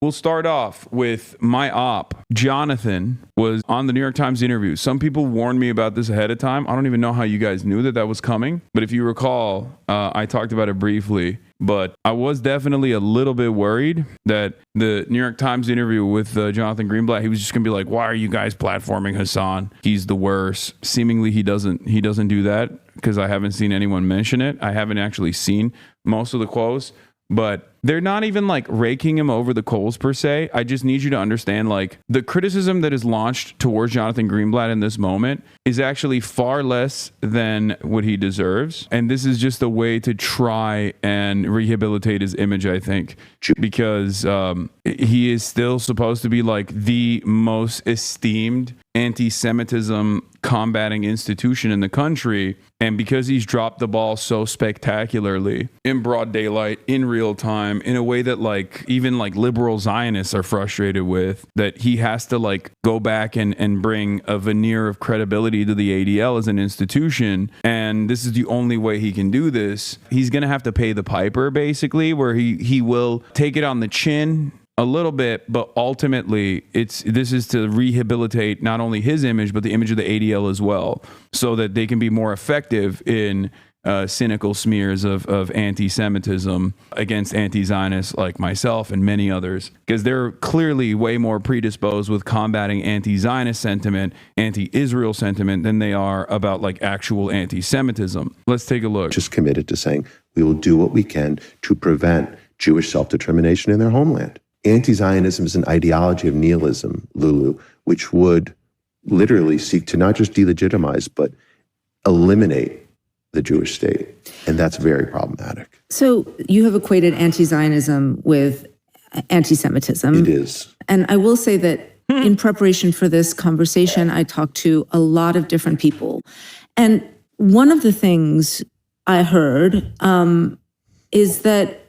We'll start off with my op. Jonathan was on the New York Times interview. Some people warned me about this ahead of time. I don't even know how you guys knew that was coming. But if you recall, I talked about it briefly. But I was definitely a little bit worried that the New York Times interview with Jonathan Greenblatt, he was just going to be like, why are you guys platforming Hasan? He's the worst. Seemingly he doesn't do that because I haven't seen anyone mention it. I haven't actually seen most of the quotes. But they're not even like raking him over the coals per se. I just need you to understand, like, the criticism that is launched towards Jonathan Greenblatt in this moment is actually far less than what he deserves. And this is just a way to try and rehabilitate his image, I think, because he is still supposed to be like the most esteemed anti-Semitism combating institution in the country. And because he's dropped the ball so spectacularly in broad daylight, in real time, in a way that like even like liberal Zionists are frustrated with, that he has to like go back and bring a veneer of credibility to the ADL as an institution. And this is the only way he can do this. He's going to have to pay the piper, basically, where he will take it on the chin a little bit, but ultimately this is to rehabilitate not only his image, but the image of the ADL as well, so that they can be more effective in cynical smears of anti-Semitism against anti-Zionists like myself and many others, because they're clearly way more predisposed with combating anti-Zionist sentiment, anti-Israel sentiment, than they are about like actual anti-Semitism. Let's take a look. Just committed to saying we will do what we can to prevent Jewish self-determination in their homeland. Anti-Zionism is an ideology of nihilism, Lulu, which would literally seek to not just delegitimize, but eliminate the Jewish state. And that's very problematic. So you have equated anti-Zionism with anti-Semitism. It is. And I will say that in preparation for this conversation, I talked to a lot of different people. And one of the things I heard is that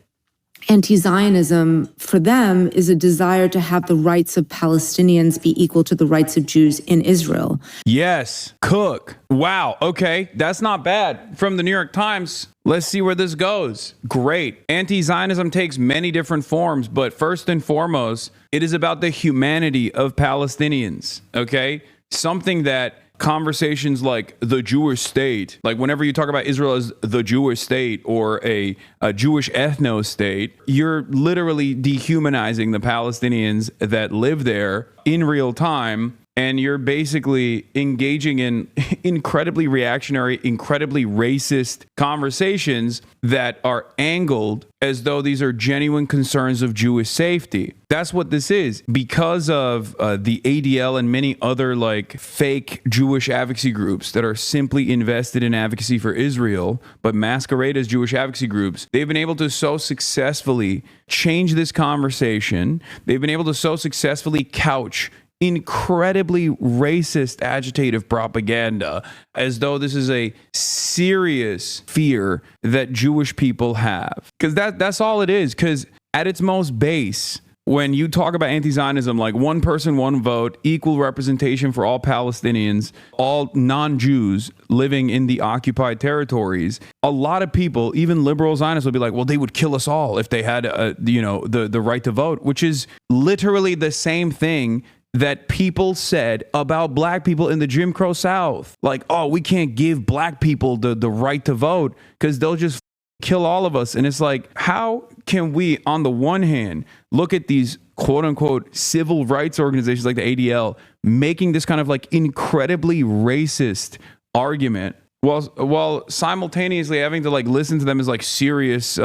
anti-Zionism for them is a desire to have the rights of Palestinians be equal to the rights of Jews in Israel. Yes, Cook. Wow. Okay, that's not bad. From the New York Times, let's see where this goes. Great. Anti-Zionism takes many different forms, but first and foremost, it is about the humanity of Palestinians. Okay? Something that conversations like the Jewish state, like whenever you talk about Israel as the Jewish state or a Jewish ethno state, you're literally dehumanizing the Palestinians that live there in real time. And you're basically engaging in incredibly reactionary, incredibly racist conversations that are angled as though these are genuine concerns of Jewish safety. That's what this is. Because of the ADL and many other like fake Jewish advocacy groups that are simply invested in advocacy for Israel, but masquerade as Jewish advocacy groups, they've been able to so successfully change this conversation. They've been able to so successfully couch incredibly racist agitative propaganda as though this is a serious fear that Jewish people have. Because that's all it is. Because at its most base, when you talk about anti-Zionism, like one person, one vote, equal representation for all Palestinians, all non-Jews living in the occupied territories, a lot of people, even liberal Zionists, will be like, well, they would kill us all if they had, the right to vote, which is literally the same thing that people said about black people in the Jim Crow South. Like, oh, we can't give black people the right to vote because they'll just kill all of us. And it's like, how can we, on the one hand, look at these quote unquote civil rights organizations like the ADL making this kind of like incredibly racist argument while simultaneously having to like listen to them as like serious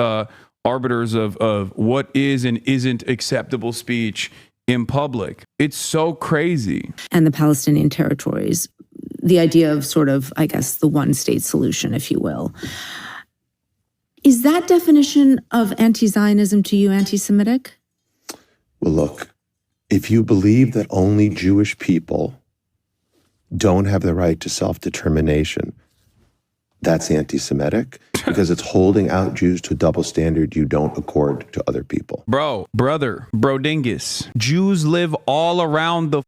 arbiters of what is and isn't acceptable speech in public. It's so crazy. And the Palestinian territories, the idea of sort of, I guess, the one state solution, if you will. Is that definition of anti-Zionism to you anti-Semitic? Well, look, if you believe that only Jewish people don't have the right to self-determination, that's anti-Semitic because it's holding out Jews to a double standard you don't accord to other people. Bro, brother, bro dingus. Jews live all around the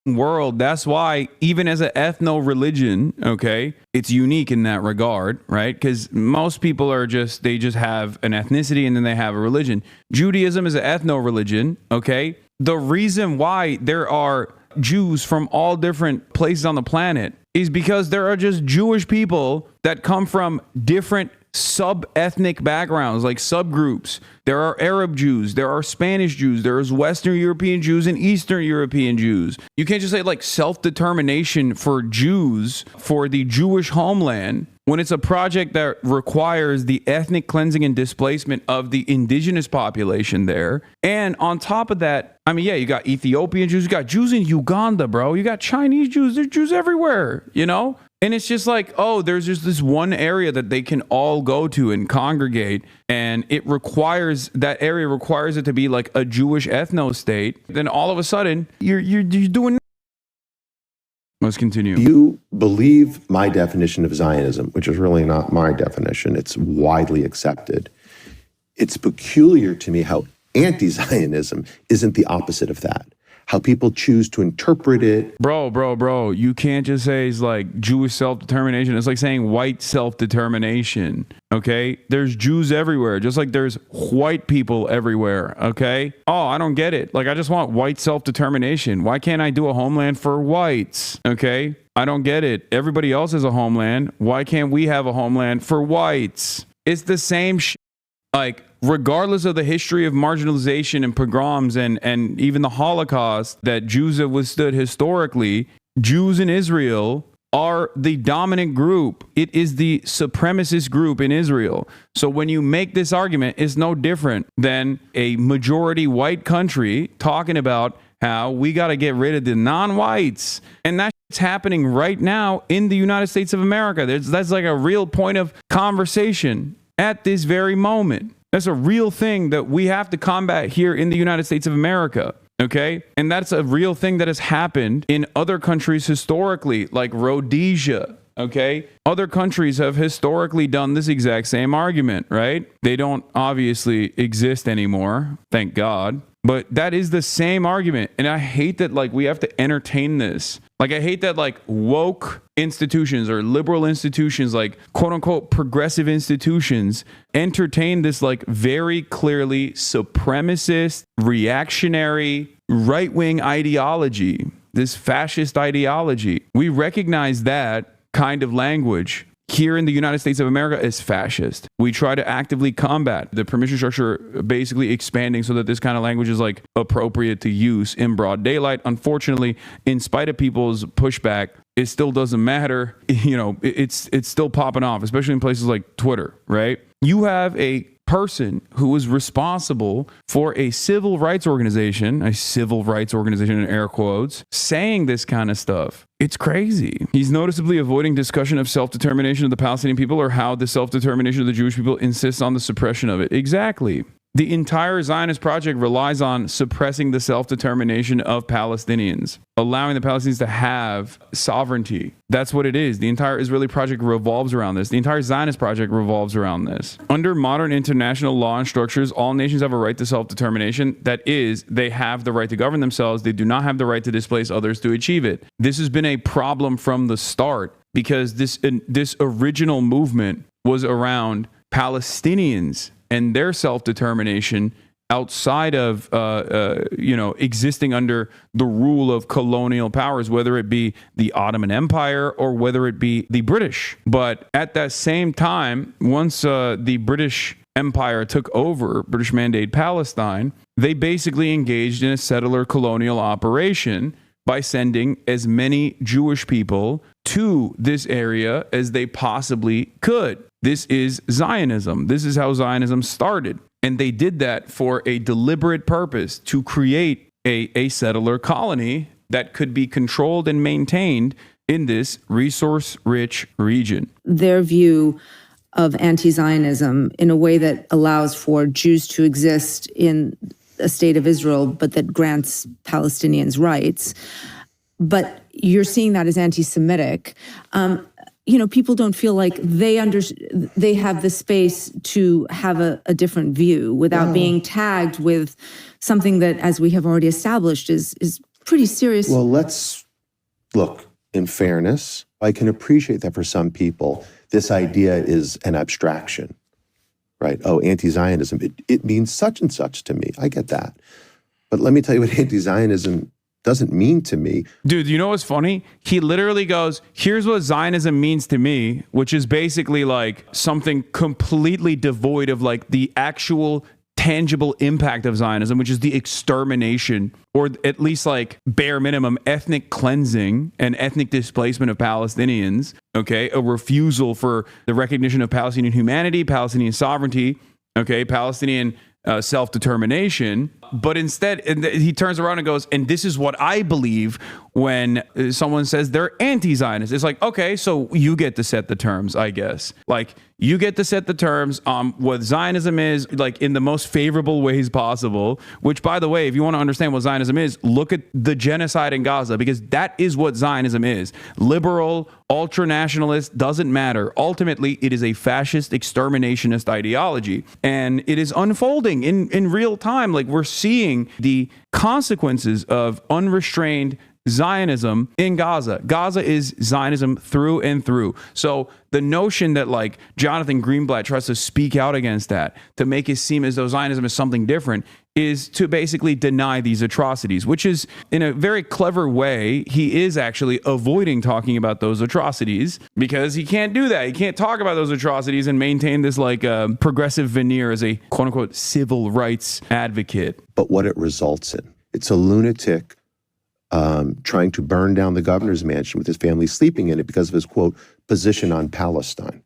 world. That's why even as an ethno-religion, okay, it's unique in that regard, right? Because most people are they just have an ethnicity and then they have a religion. Judaism is an ethno-religion, okay? The reason why there are Jews from all different places on the planet is because there are just Jewish people that come from different sub-ethnic backgrounds, like subgroups. There are Arab Jews, there are Spanish Jews, there's Western European Jews and Eastern European Jews. You can't just say like self-determination for Jews for the Jewish homeland when it's a project that requires the ethnic cleansing and displacement of the indigenous population there. And on top of that, I mean, yeah, you got Ethiopian Jews, you got Jews in Uganda, bro. You got Chinese Jews, there's Jews everywhere, you know? And it's just like, oh, there's just this one area that they can all go to and congregate. And that area requires it to be like a Jewish ethno state. Then all of a sudden, you're doing. Let's continue. You believe my definition of Zionism, which is really not my definition. It's widely accepted. It's peculiar to me how anti-Zionism isn't the opposite of that. How people choose to interpret it. Bro, you can't just say it's like Jewish self-determination. It's like saying white self-determination, okay? There's Jews everywhere, just like there's white people everywhere, okay? Oh, I don't get it. Like, I just want white self-determination. Why can't I do a homeland for whites, okay? I don't get it. Everybody else has a homeland. Why can't we have a homeland for whites? It's the same shit. Like, regardless of the history of marginalization and pogroms and even the Holocaust that Jews have withstood historically, Jews in Israel are the dominant group. It is the supremacist group in Israel. So when you make this argument, it's no different than a majority white country talking about how we got to get rid of the non-whites. And that's happening right now in the United States of America. That's like a real point of conversation at this very moment. That's a real thing that we have to combat here in the United States of America, okay? And that's a real thing that has happened in other countries historically, like Rhodesia, okay? Other countries have historically done this exact same argument, right? They don't obviously exist anymore, thank God. But that is the same argument. And I hate that, like, we have to entertain this. Like, I hate that, like, woke institutions or liberal institutions, like, quote unquote, progressive institutions, entertain this, like, very clearly supremacist, reactionary, right-wing ideology, this fascist ideology. We recognize that kind of language here in the United States of America is fascist. We try to actively combat the permission structure, basically expanding so that this kind of language is like appropriate to use in broad daylight. Unfortunately, in spite of people's pushback, it still doesn't matter. You know, it's still popping off, especially in places like Twitter, right? You have a person who was responsible for a civil rights organization in air quotes, saying this kind of stuff. It's crazy. He's noticeably avoiding discussion of self-determination of the Palestinian people or how the self-determination of the Jewish people insists on the suppression of it. Exactly. The entire Zionist project relies on suppressing the self-determination of Palestinians, allowing the Palestinians to have sovereignty. That's what it is. The entire Israeli project revolves around this. The entire Zionist project revolves around this. Under modern international law and structures, all nations have a right to self-determination. That is, they have the right to govern themselves. They do not have the right to displace others to achieve it. This has been a problem from the start because this original movement was around Palestinians and their self-determination outside of, existing under the rule of colonial powers, whether it be the Ottoman Empire or whether it be the British. But at that same time, once the British Empire took over, British Mandate Palestine, they basically engaged in a settler colonial operation by sending as many Jewish people to this area as they possibly could. This is Zionism. This is how Zionism started. And they did that for a deliberate purpose, to create a settler colony that could be controlled and maintained in this resource-rich region. Their view of anti-Zionism in a way that allows for Jews to exist in a state of Israel, but that grants Palestinians rights. But you're seeing that as anti-Semitic. People don't feel like they have the space to have a different view without being tagged with something that, as we have already established, is pretty serious. Well, let's look, in fairness, I can appreciate that for some people, this idea is an abstraction, right? Oh, anti-Zionism, it means such and such to me. I get that. But let me tell you what anti-Zionism doesn't mean to me. Dude, you know what's funny? He literally goes, here's what Zionism means to me, which is basically like something completely devoid of like the actual tangible impact of Zionism, which is the extermination, or at least like bare minimum ethnic cleansing and ethnic displacement of Palestinians, okay? A refusal for the recognition of Palestinian humanity, Palestinian sovereignty, okay? Palestinian self-determination. But instead, he turns around and goes, and this is what I believe when someone says they're anti-Zionist. It's like, okay, so you get to set the terms, I guess. Like, you get to set the terms on what Zionism is, like, in the most favorable ways possible, which, by the way, if you want to understand what Zionism is, look at the genocide in Gaza, because that is what Zionism is. Liberal, ultra-nationalist, doesn't matter. Ultimately, it is a fascist, exterminationist ideology, and it is unfolding in real time. Like, we're seeing the consequences of unrestrained Zionism in Gaza. Gaza is Zionism through and through. So the notion that like Jonathan Greenblatt tries to speak out against that to make it seem as though Zionism is something different is to basically deny these atrocities, which is in a very clever way. He is actually avoiding talking about those atrocities because he can't do that. He can't talk about those atrocities and maintain this like progressive veneer as a quote unquote civil rights advocate. But what it results in, it's a lunatic trying to burn down the governor's mansion with his family sleeping in it because of his, quote, position on Palestine.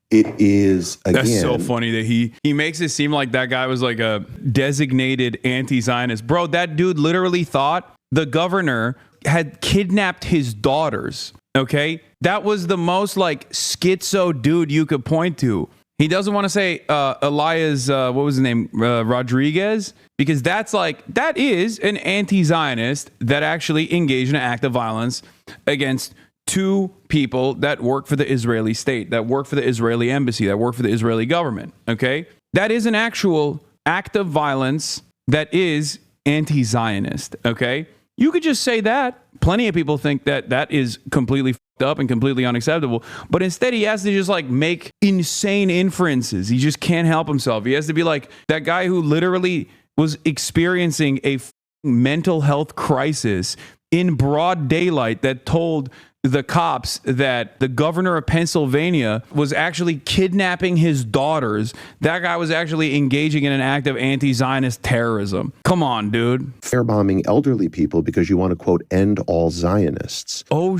It is, again... That's so funny that he makes it seem like that guy was like a designated anti-Zionist. Bro, that dude literally thought the governor had kidnapped his daughters, okay? That was the most like schizo dude you could point to. He doesn't want to say Elias, what was his name, Rodriguez, because that is an anti-Zionist that actually engaged in an act of violence against two people that work for the Israeli state, that work for the Israeli embassy, that work for the Israeli government, okay? That is an actual act of violence that is anti-Zionist, okay? You could just say that. Plenty of people think that that is completely up and completely unacceptable, but instead he has to just like make insane inferences. He just can't help himself. He has to be like that guy who literally was experiencing a mental health crisis in broad daylight that told the cops that the governor of Pennsylvania was actually kidnapping his daughters. That guy was actually engaging in an act of anti-Zionist terrorism. Come on, dude. Firebombing elderly people because you want to, quote, end all Zionists. Oh,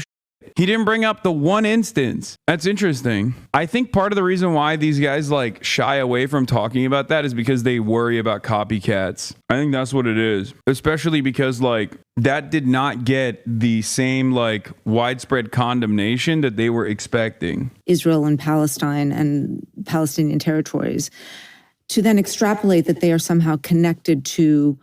he didn't bring up the one instance. That's interesting. I think part of the reason why these guys like shy away from talking about that is because they worry about copycats. I think that's what it is. Especially because like that did not get the same like widespread condemnation that they were expecting. Israel and Palestine and Palestinian territories, to then extrapolate that they are somehow connected to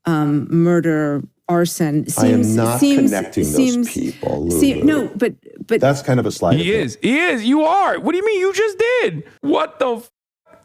murder, arson. I am not connecting those people, Lulu. No, but that's kind of a slide. He is. You are. What do you mean? You just did. What the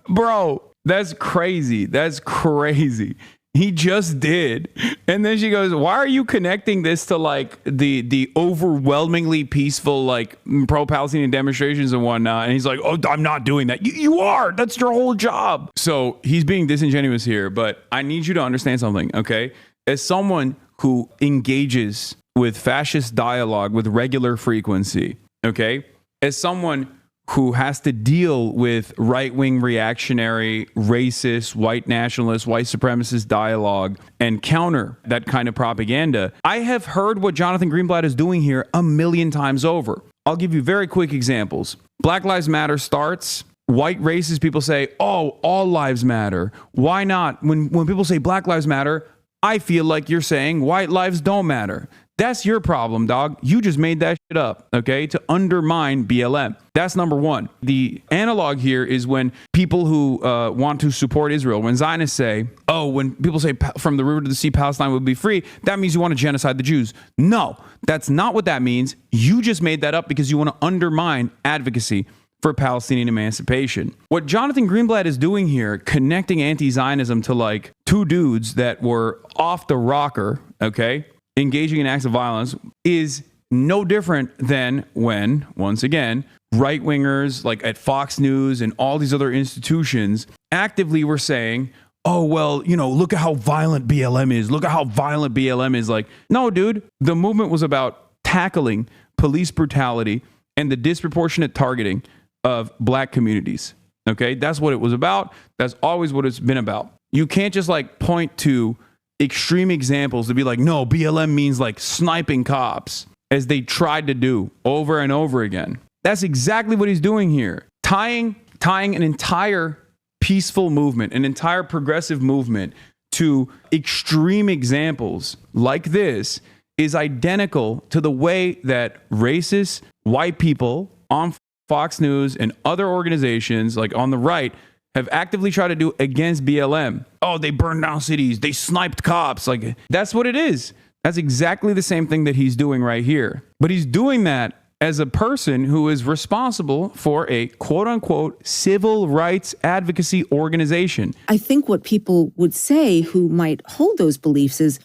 bro? That's crazy. That's crazy. He just did. And then she goes, why are you connecting this to like the overwhelmingly peaceful like pro-Palestinian demonstrations and whatnot? And he's like, oh, I'm not doing that. You are. That's your whole job. So he's being disingenuous here, but I need you to understand something, okay? As someone who engages with fascist dialogue with regular frequency, okay? As someone who has to deal with right-wing reactionary, racist, white nationalist, white supremacist dialogue and counter that kind of propaganda, I have heard what Jonathan Greenblatt is doing here a million times over. I'll give you very quick examples. Black Lives Matter starts. White racist people say, oh, all lives matter. Why not? When people say Black Lives Matter, I feel like you're saying white lives don't matter. That's your problem, dog. You just made that shit up, okay, to undermine BLM. That's number one. The analog here is when people who want to support Israel, when Zionists say, oh, when people say from the river to the sea, Palestine will be free, that means you want to genocide the Jews. No, that's not what that means. You just made that up because you want to undermine advocacy for Palestinian emancipation. What Jonathan Greenblatt is doing here, connecting anti-Zionism to like two dudes that were off the rocker, okay? engaging in acts of violence is no different than when, once again, right-wingers like at Fox News and all these other institutions actively were saying, oh, well, look at how violent BLM is. Look at how violent BLM is. Like, no, dude, the movement was about tackling police brutality and the disproportionate targeting of black communities. Okay, that's what it was about. That's always what it's been about. You can't just like point to extreme examples to be like, no, BLM means like sniping cops, as they tried to do over and over again. That's exactly what he's doing here. Tying an entire peaceful movement, an entire progressive movement to extreme examples like this is identical to the way that racist white people on Fox News and other organizations like on the right have actively tried to do against BLM. Oh, they burned down cities. They sniped cops. Like, that's what it is. That's exactly the same thing that he's doing right here. But he's doing that as a person who is responsible for a quote unquote civil rights advocacy organization. I think what people would say who might hold those beliefs is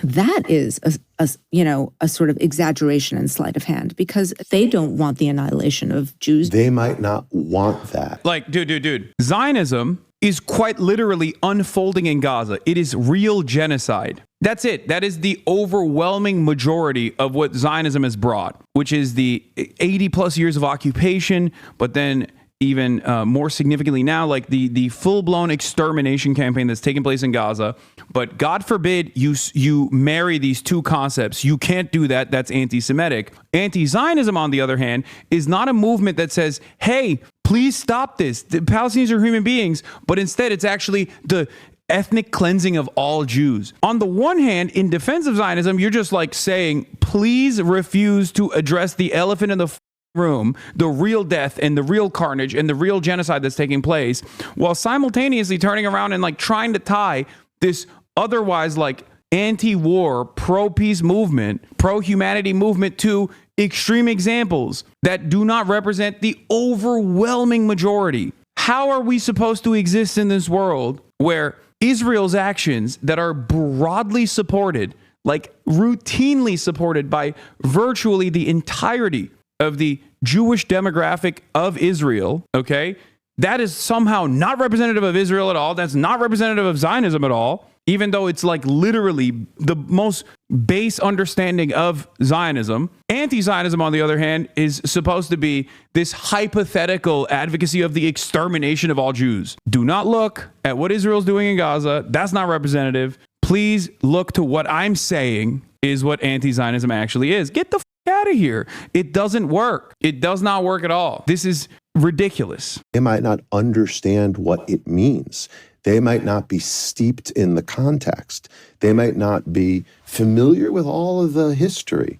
that is a sort of exaggeration and sleight of hand, because they don't want the annihilation of Jews. They might not want that. Like, dude, Zionism is quite literally unfolding in Gaza. It is real genocide. That's it. That is the overwhelming majority of what Zionism has brought, which is the 80 plus years of occupation, but then even more significantly now, like the full-blown extermination campaign that's taking place in Gaza. But God forbid you marry these two concepts. You can't do that. That's anti-Semitic. Anti-Zionism, on the other hand, is not a movement that says, hey, please stop this. The Palestinians are human beings. But instead, it's actually the ethnic cleansing of all Jews. On the one hand, in defense of Zionism, you're just like saying, please refuse to address the elephant in the room, the real death and the real carnage and the real genocide that's taking place, while simultaneously turning around and like trying to tie this otherwise like anti-war, pro-peace movement, pro-humanity movement to extreme examples that do not represent the overwhelming majority. How are we supposed to exist in this world where Israel's actions that are broadly supported, like routinely supported by virtually the entirety of the Jewish demographic of Israel, okay, that is somehow not representative of Israel at all. That's not representative of Zionism at all, even though it's like literally the most base understanding of Zionism. Anti-Zionism, on the other hand, is supposed to be this hypothetical advocacy of the extermination of all Jews. Do not look at what Israel's doing in Gaza. That's not representative. Please look to what I'm saying is what anti-Zionism actually is. Get the out of here. It doesn't work. It does not work at all. This is ridiculous. They might not understand what it means. They might not be steeped in the context. They might not be familiar with all of the history.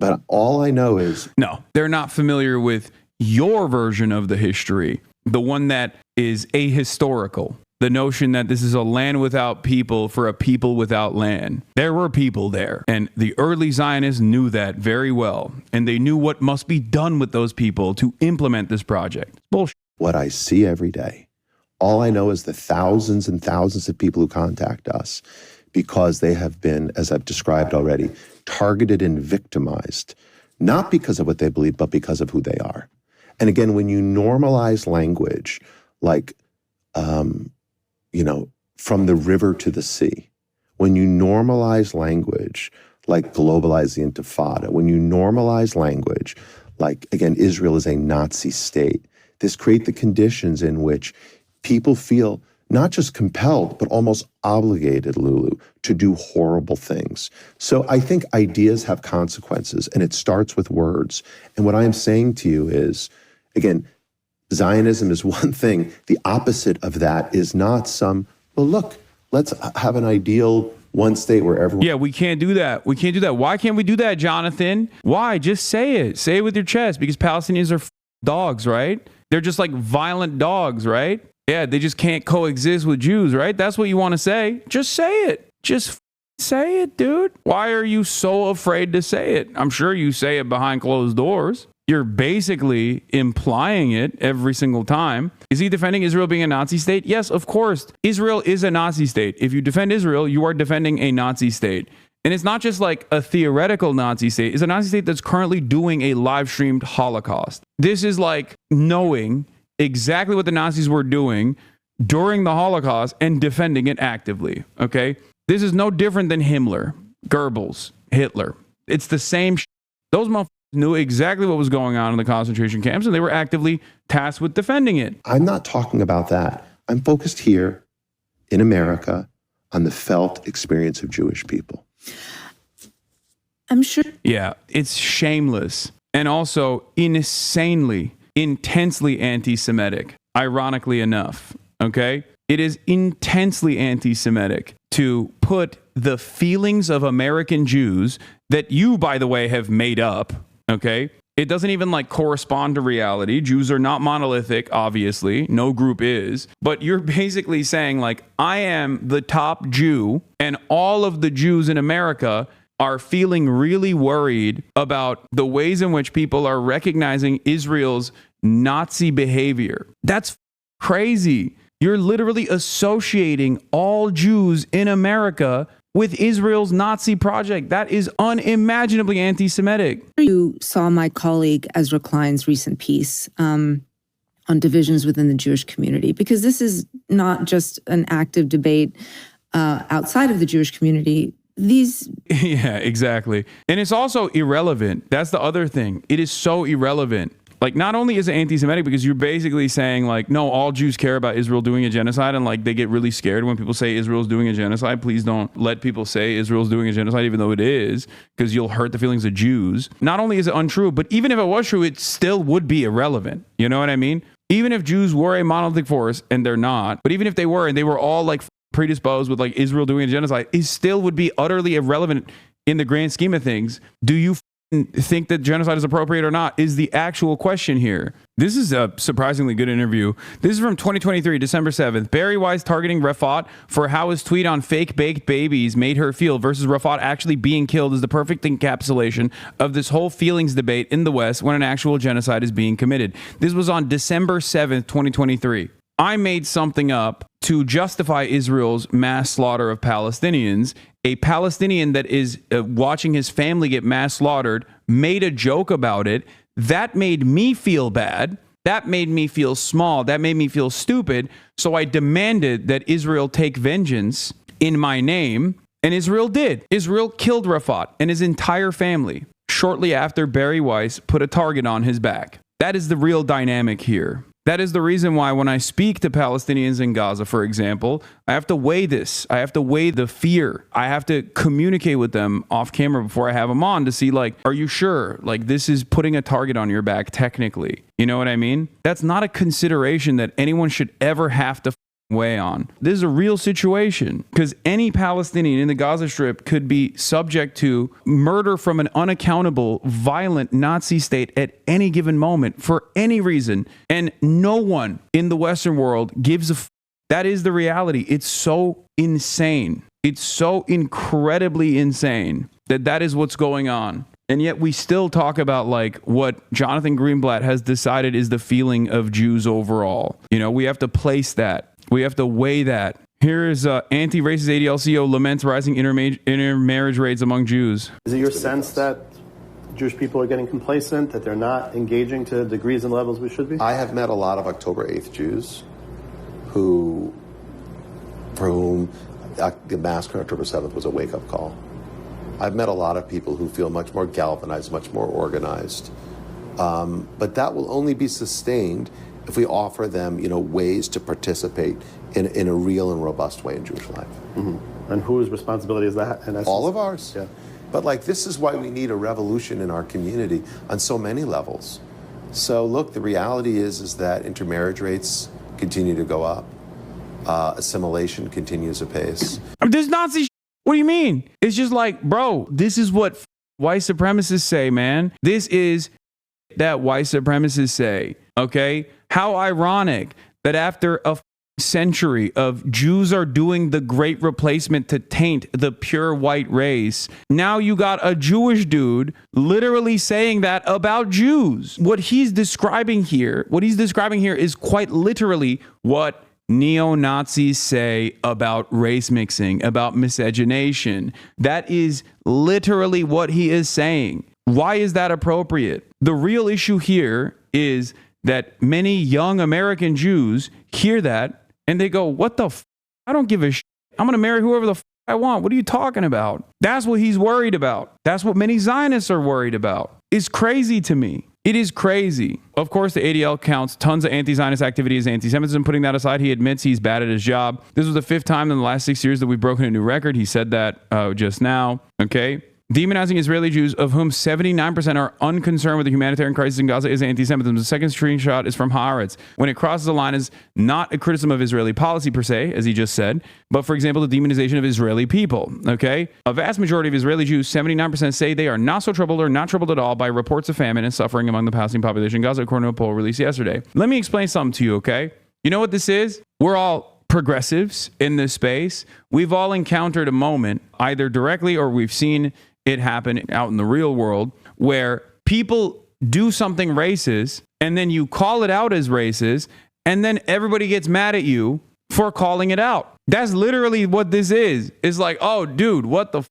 But all I know is... No, they're not familiar with your version of the history, the one that is ahistorical. The notion that this is a land without people for a people without land. There were people there, and the early Zionists knew that very well, and they knew what must be done with those people to implement this project. Bullshit. What I see every day, all I know is the thousands and thousands of people who contact us because they have been, as I've described already, targeted and victimized, not because of what they believe, but because of who they are. And again, when you normalize language like, from the river to the sea, when you normalize language like globalize the Intifada, when you normalize language like, again, Israel is a Nazi state, this creates the conditions in which people feel not just compelled, but almost obligated, Lulu, to do horrible things. So I think ideas have consequences, and it starts with words. And what I am saying to you is, again, Zionism is one thing. The opposite of that is not some, well, look, let's have an ideal one state where everyone... Yeah, we can't do that. We can't do that. Why can't we do that, Jonathan? Why? Just say it. Say it with your chest, because Palestinians are dogs, right? They're just like violent dogs, right? Yeah, they just can't coexist with Jews, right? That's what you want to say. Just say it. Just say it, dude. Why are you so afraid to say it? I'm sure you say it behind closed doors. You're basically implying it every single time. Is he defending Israel being a Nazi state? Yes, of course. Israel is a Nazi state. If you defend Israel, you are defending a Nazi state. And it's not just like a theoretical Nazi state. It's a Nazi state that's currently doing a live streamed Holocaust. This is like knowing exactly what the Nazis were doing during the Holocaust and defending it actively. Okay. This is no different than Himmler, Goebbels, Hitler. It's the same. Those motherfuckers knew exactly what was going on in the concentration camps, and they were actively tasked with defending it. I'm not talking about that. I'm focused here in America on the felt experience of Jewish people. I'm sure. Yeah, it's shameless and also insanely, intensely anti-Semitic, ironically enough, okay? It is intensely anti-Semitic to put the feelings of American Jews that you, by the way, have made up, okay? It doesn't even like correspond to reality. Jews are not monolithic, obviously. No group is. But you're basically saying like, I am the top Jew and all of the Jews in America are feeling really worried about the ways in which people are recognizing Israel's Nazi behavior. That's crazy. You're literally associating all Jews in America with Israel's Nazi project. That is unimaginably anti-Semitic. You saw my colleague Ezra Klein's recent piece on divisions within the Jewish community, because this is not just an active debate outside of the Jewish community. Yeah, exactly. And it's also irrelevant. That's the other thing. It is so irrelevant. Like, not only is it anti-Semitic because you're basically saying like, no, all Jews care about Israel doing a genocide, and like they get really scared when people say Israel's doing a genocide. Please don't let people say Israel's doing a genocide, even though it is, because you'll hurt the feelings of Jews. Not only is it untrue, but even if it was true, it still would be irrelevant. You know what I mean? Even if Jews were a monolithic force, and they're not, but even if they were, and they were all like predisposed with like Israel doing a genocide, it still would be utterly irrelevant in the grand scheme of things. Do you think that genocide is appropriate or not is the actual question here. This is a surprisingly good interview. This is from 2023, December 7th. Barry Weiss targeting Rafat for how his tweet on fake baked babies made her feel versus Rafat actually being killed is the perfect encapsulation of this whole feelings debate in the West when an actual genocide is being committed. This was on December 7th, 2023. I made something up to justify Israel's mass slaughter of Palestinians. A Palestinian that is watching his family get mass slaughtered made a joke about it. That made me feel bad. That made me feel small. That made me feel stupid. So I demanded that Israel take vengeance in my name. And Israel did. Israel killed Rafat and his entire family shortly after Barry Weiss put a target on his back. That is the real dynamic here. That is the reason why when I speak to Palestinians in Gaza, for example, I have to weigh this. I have to weigh the fear. I have to communicate with them off camera before I have them on to see, like, are you sure? Like, this is putting a target on your back technically. You know what I mean? That's not a consideration that anyone should ever have to weigh on. This is a real situation because any Palestinian in the Gaza Strip could be subject to murder from an unaccountable, violent Nazi state at any given moment for any reason. And no one in the Western world gives a That is the reality. It's so insane. It's so incredibly insane that that is what's going on. And yet we still talk about like what Jonathan Greenblatt has decided is the feeling of Jews overall. You know, we have to place that. We have to weigh that. Here is anti-racist ADL-CO laments rising intermarriage rates among Jews. Is it your sense that Jewish people are getting complacent, that they're not engaging to degrees and levels we should be? I have met a lot of October 8th Jews for whom the massacre on October 7th was a wake-up call. I've met a lot of people who feel much more galvanized, much more organized. But that will only be sustained if we offer them, ways to participate in a real and robust way in Jewish life. Mm-hmm. And whose responsibility is that? In essence? All of ours. Yeah. But this is why we need a revolution in our community on so many levels. So look, the reality is that intermarriage rates continue to go up. Assimilation continues apace. There's Nazi What do you mean? It's just like, bro, this is what white supremacists say, man. This is that white supremacists say, okay? How ironic that after a century of Jews are doing the great replacement to taint the pure white race, now you got a Jewish dude literally saying that about Jews. What he's describing here is quite literally what neo-Nazis say about race mixing, about miscegenation. That is literally what he is saying. Why is that appropriate? The real issue here is that many young American Jews hear that and they go, what the f? I don't give a shit. I'm going to marry whoever the f I want. What are you talking about? That's what he's worried about. That's what many Zionists are worried about. It's crazy to me. It is crazy. Of course, the ADL counts tons of anti-Zionist activity as anti-Semitism. Putting that aside, he admits he's bad at his job. This was the 5th time in the last 6 years that we've broken a new record. He said that just now. Okay. Demonizing Israeli Jews, of whom 79% are unconcerned with the humanitarian crisis in Gaza, is anti-Semitism. The second screenshot is from Haaretz. When it crosses the line, is not a criticism of Israeli policy per se, as he just said, but for example, the demonization of Israeli people. Okay, a vast majority of Israeli Jews, 79%, say they are not so troubled or not troubled at all by reports of famine and suffering among the Palestinian population in Gaza, according to a poll released yesterday. Let me explain something to you. Okay, you know what this is? We're all progressives in this space. We've all encountered a moment, either directly or we've seen it happen out in the real world, where people do something racist and then you call it out as racist and then everybody gets mad at you for calling it out. That's literally what this is. It's like, oh, dude, what the f?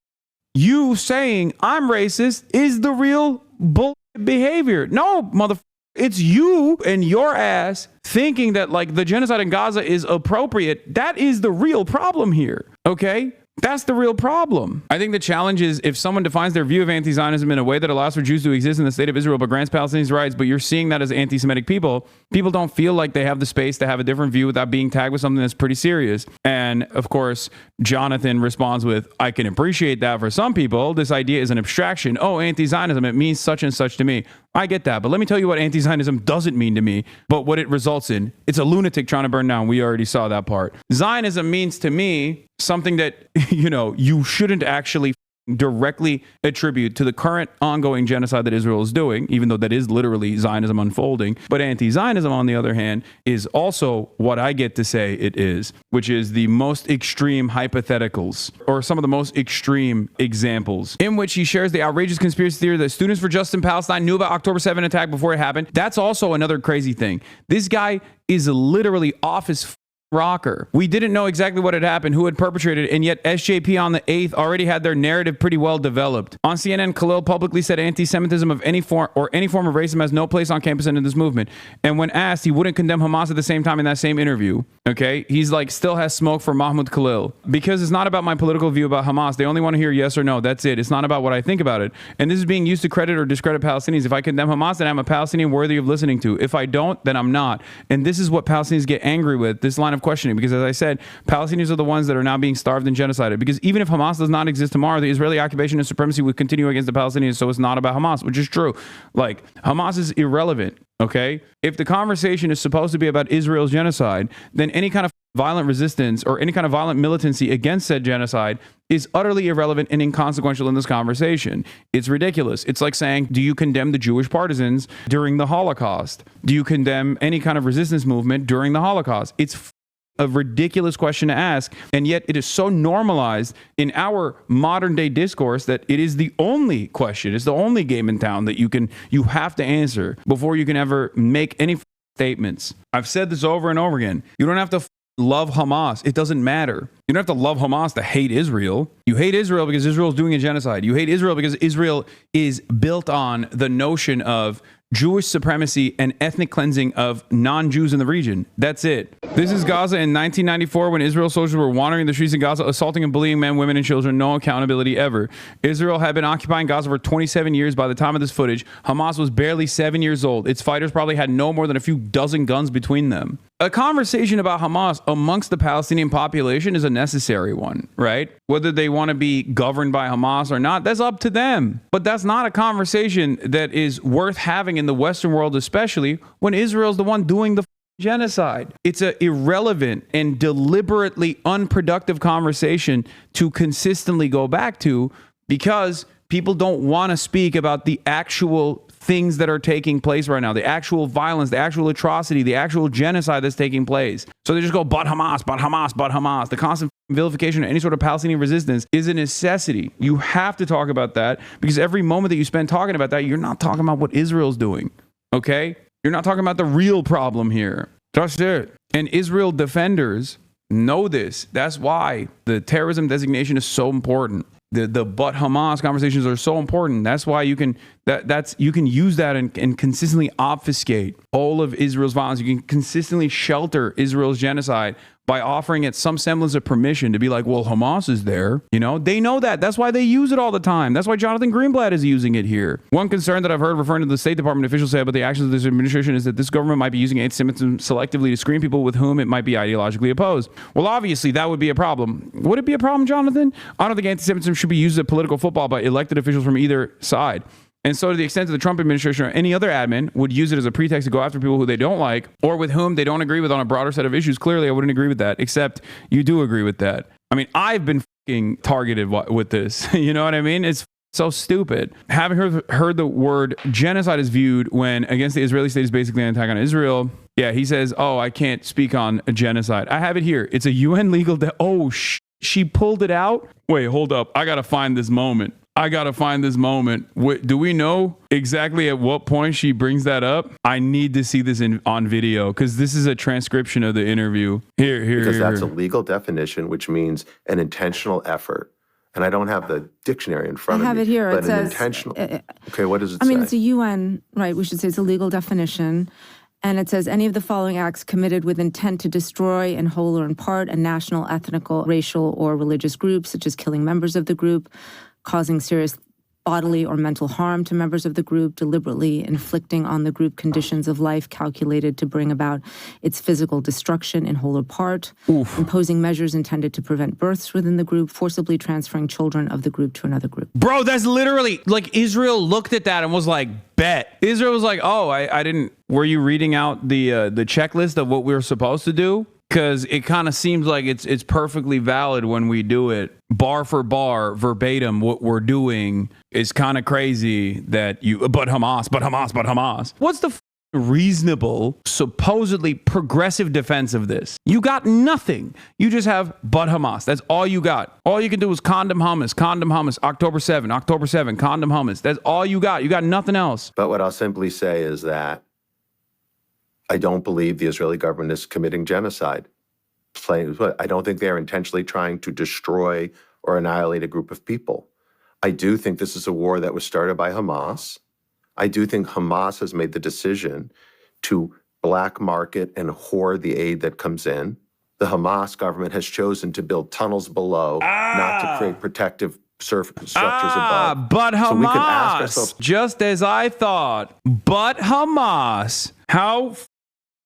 You saying I'm racist is the real bull behavior. No, motherfucker. It's you and your ass thinking that like the genocide in Gaza is appropriate. That is the real problem here. Okay? That's the real problem. I think the challenge is if someone defines their view of anti-Zionism in a way that allows for Jews to exist in the state of Israel but grants Palestinians rights, but you're seeing that as anti-Semitic people don't feel like they have the space to have a different view without being tagged with something that's pretty serious. And of course, Jonathan responds with, I can appreciate that for some people. This idea is an abstraction. Oh, anti-Zionism, it means such and such to me. I get that, but let me tell you what anti-Zionism doesn't mean to me, but what it results in. It's a lunatic trying to burn down. We already saw that part. Zionism means to me something that, you shouldn't actually directly attribute to the current ongoing genocide that Israel is doing, even though that is literally Zionism unfolding. But anti-Zionism, on the other hand, is also what I get to say it is, which is the most extreme hypotheticals, or some of the most extreme examples, in which he shares the outrageous conspiracy theory that students for Justice in Palestine knew about October 7th attack before it happened. That's also another crazy thing. This guy is literally off his rocker. We didn't know exactly what had happened, who had perpetrated it, and yet SJP on the 8th already had their narrative pretty well developed. On CNN, Khalil publicly said anti-Semitism of any form or any form of racism has no place on campus and in this movement. And when asked, he wouldn't condemn Hamas at the same time in that same interview. Okay? He's like, still has smoke for Mahmoud Khalil. Because it's not about my political view about Hamas. They only want to hear yes or no. That's it. It's not about what I think about it. And this is being used to credit or discredit Palestinians. If I condemn Hamas, then I'm a Palestinian worthy of listening to. If I don't, then I'm not. And this is what Palestinians get angry with, this line of questioning. Because as I said, Palestinians are the ones that are now being starved and genocided. Because even if Hamas does not exist tomorrow, the Israeli occupation and supremacy would continue against the Palestinians. So it's not about Hamas, which is true. Like, Hamas is irrelevant. Okay? If the conversation is supposed to be about Israel's genocide, then any kind of violent resistance or any kind of violent militancy against said genocide is utterly irrelevant and inconsequential in this conversation. It's ridiculous. It's like saying, do you condemn the Jewish partisans during the Holocaust? Do you condemn any kind of resistance movement during the Holocaust? It's a ridiculous question to ask, and yet it is so normalized in our modern day discourse that it is the only question, it's the only game in town that you have to answer before you can ever make any statements. I've said this over and over again. You don't have to love Hamas. It doesn't matter. You don't have to love Hamas to hate Israel. You hate Israel because Israel is doing a genocide. You hate Israel because Israel is built on the notion of Jewish supremacy and ethnic cleansing of non-Jews in the region. That's it. This is Gaza in 1994 when Israel soldiers were wandering the streets of Gaza, assaulting and bullying men, women, and children. No accountability ever. Israel had been occupying Gaza for 27 years by the time of this footage. Hamas was barely 7 years old. Its fighters probably had no more than a few dozen guns between them. A conversation about Hamas amongst the Palestinian population is a necessary one, right? Whether they want to be governed by Hamas or not, that's up to them. But that's not a conversation that is worth having in the Western world, especially when Israel's the one doing the genocide. It's an irrelevant and deliberately unproductive conversation to consistently go back to because people don't want to speak about the actual things that are taking place right now, the actual violence, the actual atrocity, the actual genocide that's taking place. So they just go, but Hamas, but Hamas, but Hamas. The constant vilification of any sort of Palestinian resistance is a necessity. You have to talk about that because every moment that you spend talking about that, you're not talking about what Israel's doing, okay? You're not talking about the real problem here. That's it. And Israel defenders know this. That's why the terrorism designation is so important. The but Hamas conversations are so important. That's why you can you can use that and consistently obfuscate all of Israel's violence. You can consistently shelter Israel's genocide by offering it some semblance of permission to be like, well, Hamas is there. You know, they know that. That's why they use it all the time. That's why Jonathan Greenblatt is using it here. One concern that I've heard referring to the State Department officials say about the actions of this administration is that this government might be using anti-Semitism selectively to screen people with whom it might be ideologically opposed. Well, obviously, that would be a problem. Would it be a problem, Jonathan? I don't think anti-Semitism should be used as political football by elected officials from either side. And so to the extent that the Trump administration or any other admin would use it as a pretext to go after people who they don't like or with whom they don't agree with on a broader set of issues, clearly I wouldn't agree with that, except you do agree with that. I mean, I've been fucking targeted with this. You know what I mean? It's so stupid. Having heard the word genocide is viewed when against the Israeli state is basically an attack on Israel. Yeah, he says, oh, I can't speak on a genocide. I have it here. It's a UN legal... she pulled it out? Wait, hold up. I got to find this moment. Do we know exactly at what point she brings that up? I need to see this on video because this is a transcription of the interview. Because that's a legal definition, which means an intentional effort. And I don't have the dictionary in front of me. I have it here. But it says, intentional. Okay, what does it say? I mean, it's a UN, right? We should say it's a legal definition. And it says any of the following acts committed with intent to destroy in whole or in part a national, ethnical, racial, or religious group, such as killing members of the group, causing serious bodily or mental harm to members of the group, deliberately inflicting on the group conditions of life calculated to bring about its physical destruction in whole or part, imposing measures intended to prevent births within the group, forcibly transferring children of the group to another group. Bro, that's literally like Israel looked at that and was like, bet. Israel was like, oh, I didn't. Were you reading out the checklist of what we were supposed to do? Because it kind of seems like it's perfectly valid when we do it bar for bar, verbatim. What we're doing is kind of crazy that but Hamas. What's the reasonable, supposedly progressive defense of this? You got nothing. You just have but Hamas. That's all you got. All you can do is condom hummus, October 7, condom hummus. That's all you got. You got nothing else. But what I'll simply say is that I don't believe the Israeli government is committing genocide. I don't think they're intentionally trying to destroy or annihilate a group of people. I do think this is a war that was started by Hamas. I do think Hamas has made the decision to black market and hoard the aid that comes in. The Hamas government has chosen to build tunnels below, not to create protective structures above. But Hamas, so we can ask ourselves, just as I thought, but Hamas, how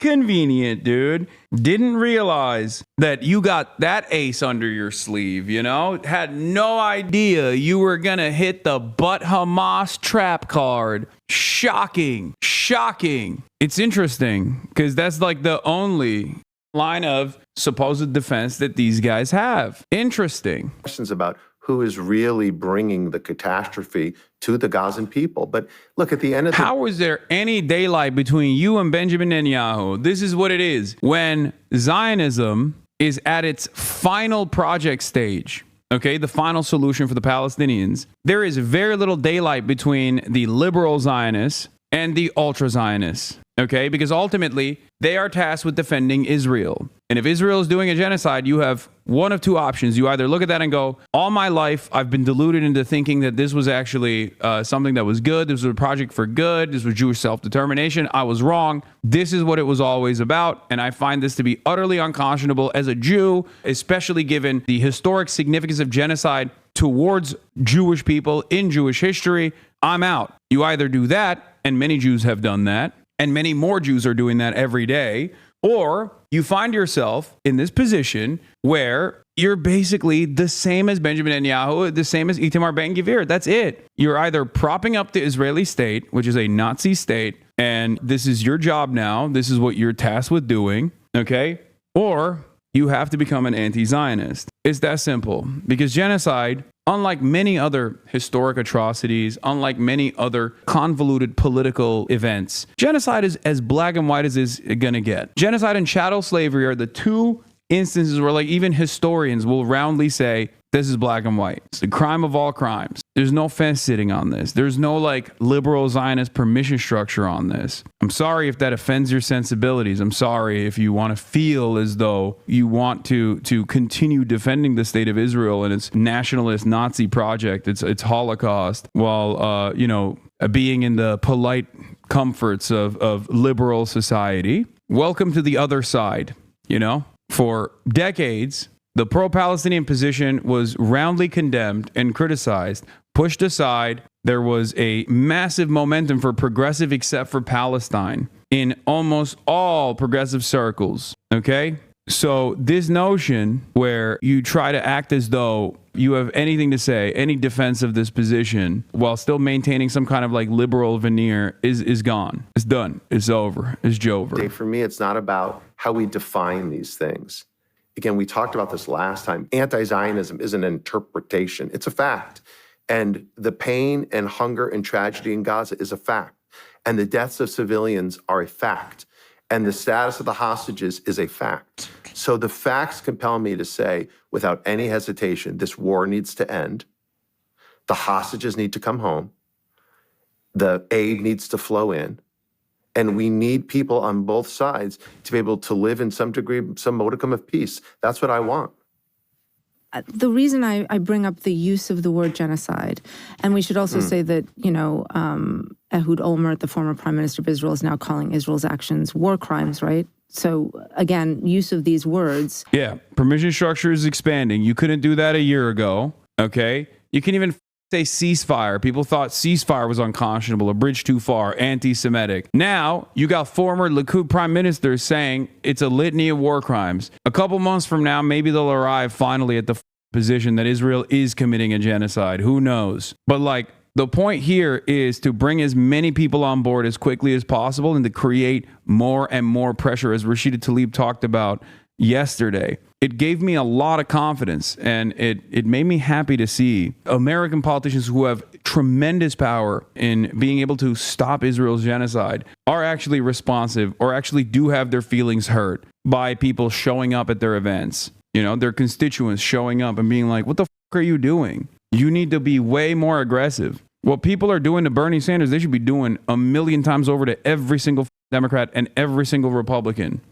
convenient, dude. Didn't realize that you got that ace under your sleeve, you know? Had no idea you were gonna hit the but Hamas trap card. Shocking. It's interesting because that's like the only line of supposed defense that these guys have. Interesting. Questions about who is really bringing the catastrophe to the Gazan people. But look, at the end of the... How is there any daylight between you and Benjamin Netanyahu? This is what it is. When Zionism is at its final project stage, okay, the final solution for the Palestinians, there is very little daylight between the liberal Zionists and the ultra-Zionists, okay? Because ultimately, they are tasked with defending Israel. And if Israel is doing a genocide, you have one of two options. You either look at that and go, all my life, I've been deluded into thinking that this was actually something that was good. This was a project for good. This was Jewish self-determination. I was wrong. This is what it was always about. And I find this to be utterly unconscionable as a Jew, especially given the historic significance of genocide towards Jewish people in Jewish history. I'm out. You either do that, and many Jews have done that, and many more Jews are doing that every day, or you find yourself in this position where you're basically the same as Benjamin Netanyahu, the same as Itamar Ben-Gvir. That's it. You're either propping up the Israeli state, which is a Nazi state, and this is your job now. This is what you're tasked with doing, okay? Or you have to become an anti-Zionist. It's that simple. Because genocide, unlike many other historic atrocities, unlike many other convoluted political events, genocide is as black and white as it's gonna get. Genocide and chattel slavery are the two instances where like even historians will roundly say, this is black and white. It's the crime of all crimes. There's no fence sitting on this. There's no like liberal Zionist permission structure on this. I'm sorry if that offends your sensibilities. I'm sorry if you want to feel as though you want to continue defending the state of Israel and its nationalist Nazi project, its Holocaust, while being in the polite comforts of liberal society. Welcome to the other side. For decades, the pro-Palestinian position was roundly condemned and criticized, pushed aside. There was a massive momentum for progressive except for Palestine in almost all progressive circles, okay? So this notion where you try to act as though you have anything to say, any defense of this position, while still maintaining some kind of like liberal veneer is gone. It's done. It's over. It's Jover. Dave, for me, it's not about how we define these things. Again, we talked about this last time. Anti-Zionism is an interpretation. It's a fact. And the pain and hunger and tragedy in Gaza is a fact. And the deaths of civilians are a fact. And the status of the hostages is a fact. So the facts compel me to say, without any hesitation, this war needs to end. The hostages need to come home. The aid needs to flow in. And we need people on both sides to be able to live in some degree, some modicum of peace. That's what I want. The reason I bring up the use of the word genocide, and we should also say that, Ehud Olmert, the former prime minister of Israel, is now calling Israel's actions war crimes, right? So again, use of these words. Yeah, permission structure is expanding. You couldn't do that a year ago, okay? You can even say ceasefire. People thought ceasefire was unconscionable, a bridge too far, anti-Semitic. Now, you got former Likud prime ministers saying it's a litany of war crimes. A couple months from now, maybe they'll arrive finally at the position that Israel is committing a genocide. Who knows? But like, the point here is to bring as many people on board as quickly as possible and to create more and more pressure, as Rashida Tlaib talked about yesterday. It gave me a lot of confidence, and it made me happy to see American politicians who have tremendous power in being able to stop Israel's genocide are actually responsive or actually do have their feelings hurt by people showing up at their events. Their constituents showing up and being like, what the fuck are you doing? You need to be way more aggressive. What people are doing to Bernie Sanders, they should be doing a million times over to every single Democrat and every single Republican.